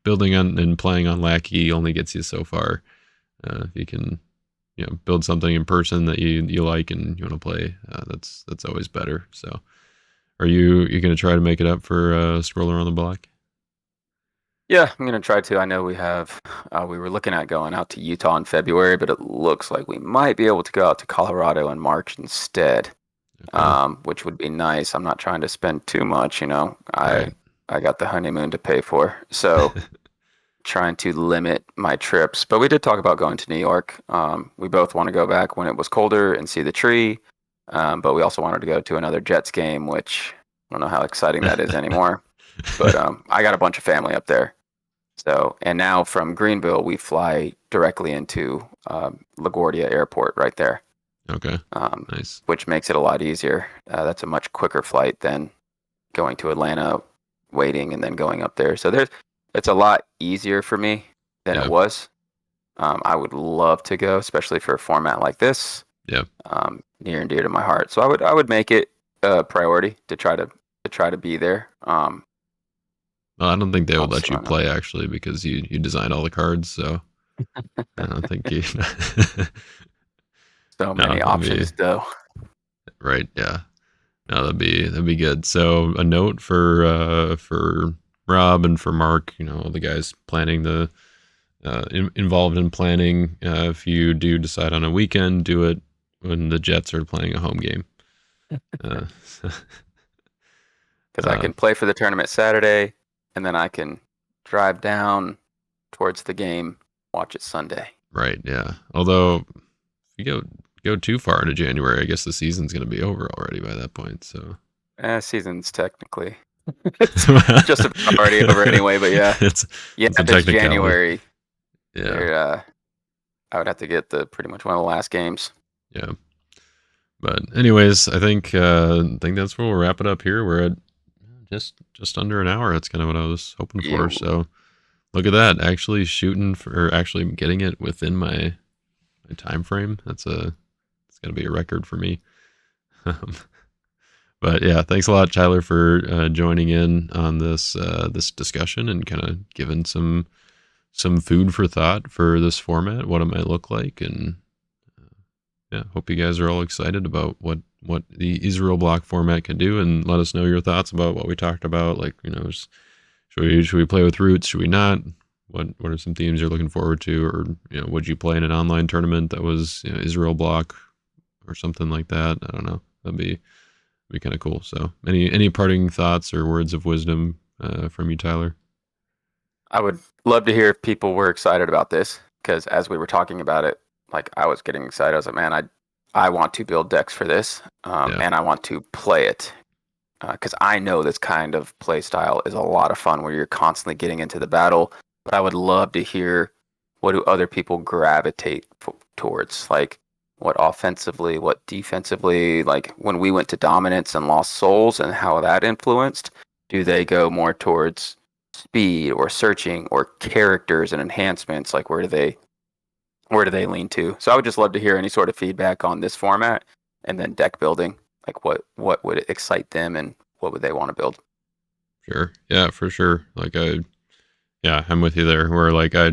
building on and playing on Lackey only gets you so far. If you can, build something in person that you like and you want to play, that's always better. So, are you going to try to make it up for Scroll Around the Block? Yeah, I'm gonna try to. I know we were looking at going out to Utah in February, but it looks like we might be able to go out to Colorado in March instead. Okay. Which would be nice. I'm not trying to spend too much, Right. I got the honeymoon to pay for, so trying to limit my trips. But we did talk about going to New York. We both want to go back when it was colder and see the tree, but we also wanted to go to another Jets game, which I don't know how exciting that is anymore. But I got a bunch of family up there. So, and now from Greenville, we fly directly into LaGuardia Airport right there. Okay. Nice. Which makes it a lot easier. That's a much quicker flight than going to Atlanta, waiting, and then going up there. So it's a lot easier for me than Yeah. it was. I would love to go, especially for a format like this. Yeah. Near and dear to my heart. So I would make it a priority to try to be there. Well, I don't think they would let Also, you I know play actually because you designed all the cards, so I don't think you. so No, many that'd be options though. right. Yeah. No, that'd be good. So a note for Rob and for Mark, all the guys planning involved in planning. If you do decide on a weekend, do it when the Jets are playing a home game. Uh, Because I can play for the tournament Saturday, and then I can drive down towards the game, watch it Sunday. right. Yeah. Although if you go too far into January, I guess the season's going to be over already by that point. So Season's technically it's just about already over anyway. But yeah, it's if a it's technicality. January, Yeah. I would have to get the pretty much one of the last games. Yeah. But anyways, I think that's where we'll wrap it up here. We're at just under an hour. That's kind of what I was hoping for. Yeah. So look at that. Actually shooting for, or actually getting it within my time frame. It's gonna be a record for me. But yeah, thanks a lot, Tyler, for joining in on this discussion and kind of giving some food for thought for this format, what it might look like, and yeah, hope you guys are all excited about what the Israel block format can do, and let us know your thoughts about what we talked about. Like, should we play with roots? Should we not? What are some themes you're looking forward to, or would you play in an online tournament that was Israel block or something like that? I don't know. That'd be kind of cool. So, any parting thoughts or words of wisdom from you, Tyler? I would love to hear if people were excited about this, because as we were talking about it, like I was getting excited. I was like, man, I want to build decks for this, Yeah. and I want to play it, because I know this kind of play style is a lot of fun where you're constantly getting into the battle. But I would love to hear, what do other people gravitate towards, like what offensively, what defensively, like when we went to dominance and lost souls and how that influenced. Do they go more towards speed or searching or characters and enhancements? Like where do they lean to? So I would just love to hear any sort of feedback on this format, and then deck building. Like what would excite them, and what would they want to build? Sure. Yeah, for sure. Yeah, I'm with you there. Where like I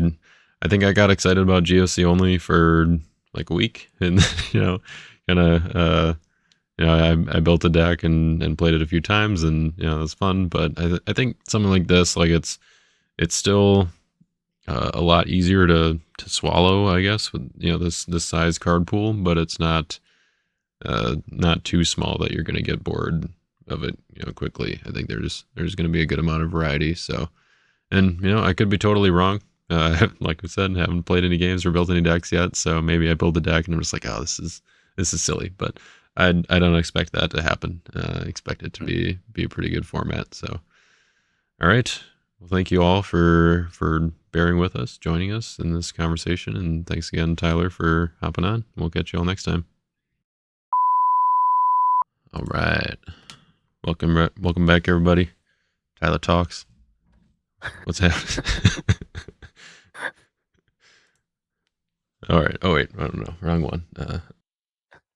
think I got excited about GOC only for like a week, and kind of I built a deck and played it a few times, and it was fun. But I think something like this, like it's still a lot easier to swallow, I guess, with this size card pool, but it's not too small that you're going to get bored of it quickly. I think there's going to be a good amount of variety. So, and I could be totally wrong. Like I said, haven't played any games or built any decks yet, so maybe I build a deck and I'm just like, oh, this is silly. But I don't expect that to happen. I expect it to be a pretty good format. So, all right. Well, thank you all for bearing with us, joining us in this conversation, and thanks again, Tyler, for hopping on. We'll catch you all next time. All right. Welcome back, everybody. Tyler Talks. What's happening? All right. Oh, wait. I don't know. Wrong one.